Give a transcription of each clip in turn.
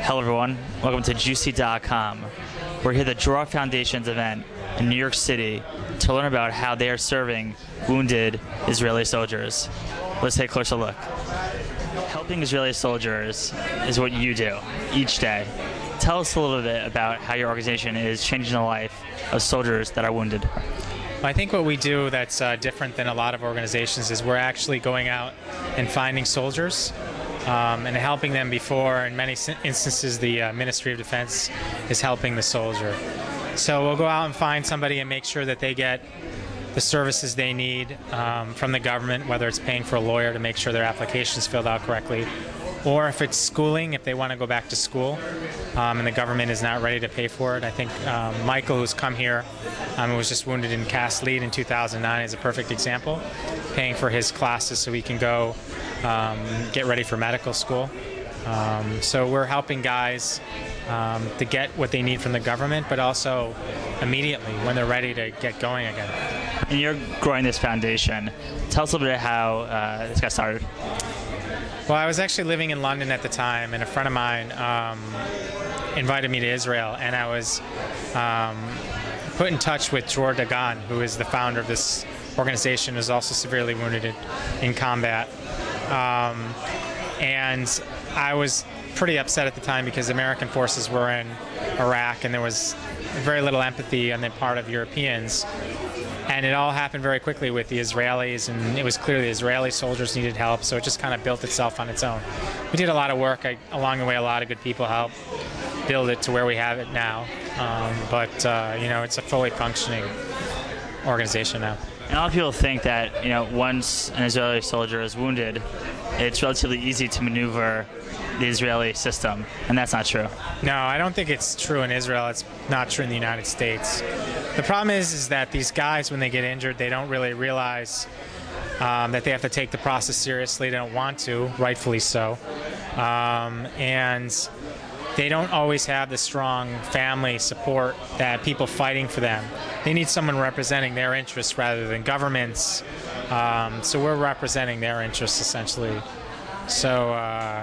Hello everyone, welcome to Juicy.com. We're here at the Dror Foundation's event in New York City to learn about how they are serving wounded Israeli soldiers. Let's take a closer look. Helping Israeli soldiers is what you do each day. Tell us a little bit about how your organization is changing the life of soldiers that are wounded. I think what we do that's different than a lot of organizations is we're actually going out and finding soldiers and helping them before. In many instances, the Ministry of Defense is helping the soldier. So we'll go out and find somebody and make sure that they get the services they need from the government, whether it's paying for a lawyer to make sure their application is filled out correctly, or if it's schooling, if they want to go back to school and the government is not ready to pay for it. I think Michael, who's come here, who was just wounded in Cast Lead in 2009, is a perfect example, paying for his classes so he can go get ready for medical school. So we're helping guys to get what they need from the government, but also immediately when they're ready to get going again. And you're growing this foundation. Tell us a little bit how this got started. Well, I was actually living in London at the time, and a friend of mine invited me to Israel, and I was put in touch with Dror, who is the founder of this organization, who's also severely wounded in combat. And I was pretty upset at the time because American forces were in Iraq, and there was very little empathy on the part of Europeans. And it all happened very quickly with the Israelis, and it was clear the Israeli soldiers needed help, so it just kind of built itself on its own. We did a lot of work. Along the way, a lot of good people helped build it to where we have it now. But it's a fully functioning organization now. And a lot of people think that, once an Israeli soldier is wounded, it's relatively easy to maneuver the Israeli system, and that's not true. No, I don't think it's true in Israel. It's not true in the United States. The problem is that these guys, when they get injured, they don't really realize that they have to take the process seriously. They don't want to, rightfully so. And they don't always have the strong family support that people fighting for them. They need someone representing their interests rather than governments. So we're representing their interests, essentially. So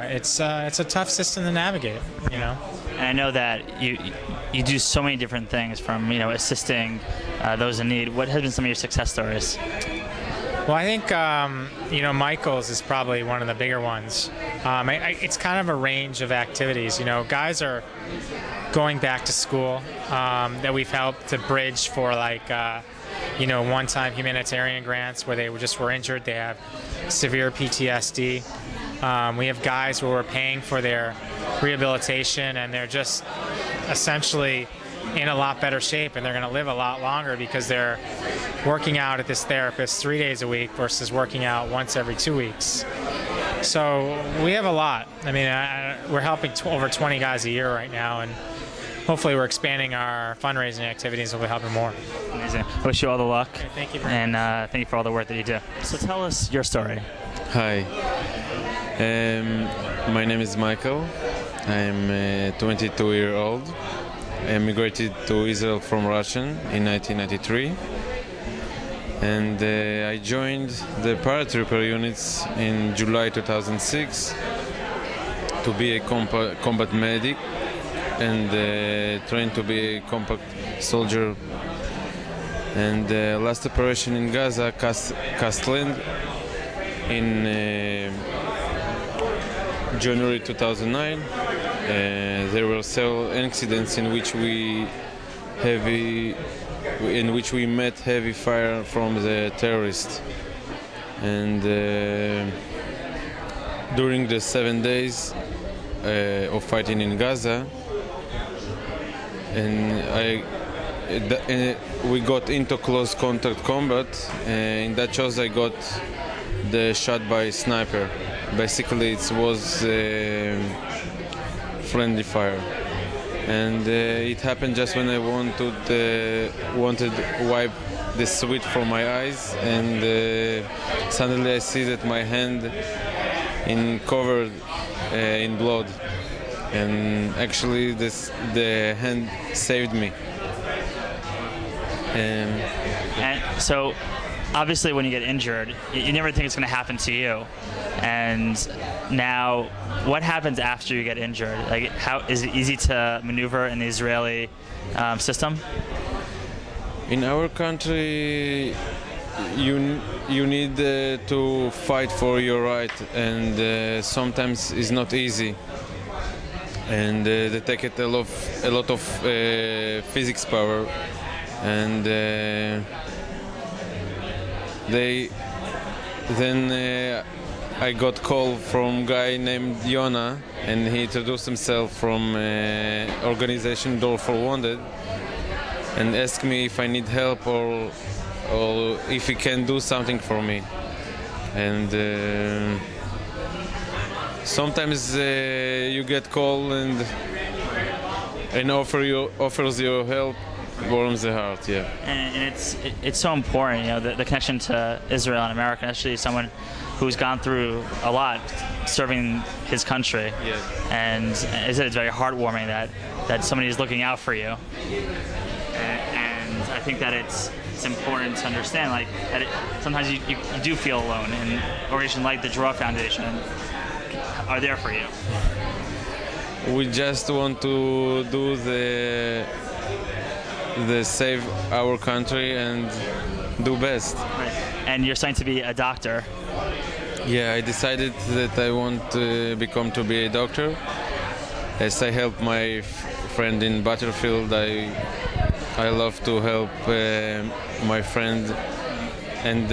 it's a tough system to navigate, And I know that you do so many different things, from assisting those in need. What has been some of your success stories? Well, I think Michael's is probably one of the bigger ones. It's kind of a range of activities. Guys are going back to school that we've helped to bridge for, one-time humanitarian grants where they were injured. They have severe PTSD. We have guys where we're paying for their rehabilitation, and they're just essentially in a lot better shape, and they're going to live a lot longer because they're working out at this therapist 3 days a week versus working out once every 2 weeks. So we have a lot. I mean, we're helping over 20 guys a year right now, and hopefully we're expanding our fundraising activities and we'll be helping more. Amazing. I wish you all the luck. Okay, thank you very much. And thank you for all the work that you do. So tell us your story. Hi. My name is Michael. I'm 22-year-old. I immigrated to Israel from Russia in 1993. And I joined the paratrooper units in July 2006 to be a combat medic and trained to be a combat soldier. And last operation in Gaza, Castland, in January 2009, there were several incidents in which we met heavy fire from the terrorists. And during the 7 days of fighting in Gaza, we got into close contact combat. In that chose I got the shot by sniper. Basically, it was friendly fire, and it happened just when I wanted to wipe the sweat from my eyes, and suddenly I see that my hand covered in blood, and actually the hand saved me. And so obviously when you get injured, you never think it's going to happen to you. And now, what happens after you get injured? Like, how is it easy to maneuver in the Israeli system? In our country, you need to fight for your right, and sometimes it's not easy. And they take it a lot of physics power, and I got call from guy named Yona, and he introduced himself from organization Dror for Wounded, and asked me if I need help or if he can do something for me. And sometimes you get called and offers you help, warms the heart. Yeah. And it's so important, the connection to Israel and America, especially someone who's gone through a lot serving his country. Yeah. And it's very heartwarming that somebody is looking out for you. And I think that it's important to understand, like, that sometimes you do feel alone, and organizations like the Dror Foundation are there for you. We just want to do the save our country and do best. Right. And you're starting to be a doctor. Yeah, I decided that I want to be a doctor. As I help my friend in Battlefield, I love to help my friend and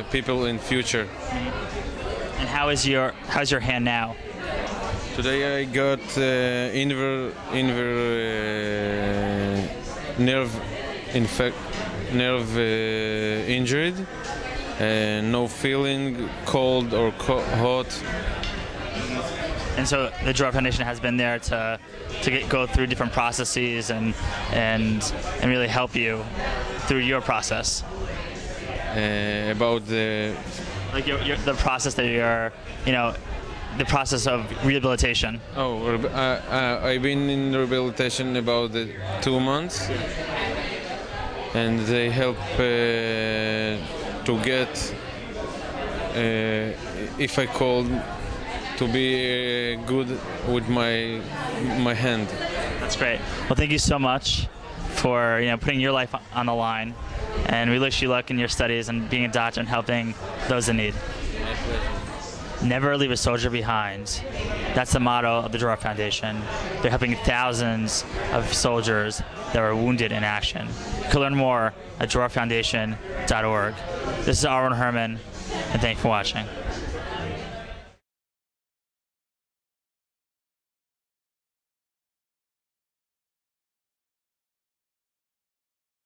people in future. And how's your hand now? Today I got nerve injured. No feeling, cold or hot. And so the Dror Foundation has been there to go through different processes and really help you through your process. About the the process that the process of rehabilitation. Oh, I've been in rehabilitation about 2 months, and they help to get if I called to be good with my hand. That's great. Well, thank you so much for putting your life on the line, and we wish you luck in your studies and being a doctor and helping those in need. My pleasure. Never leave a soldier behind. That's the motto of the Dror Foundation. They're helping thousands of soldiers that were wounded in action. You can learn more at drorfoundation.org. This is Aaron Herman, and thanks for watching.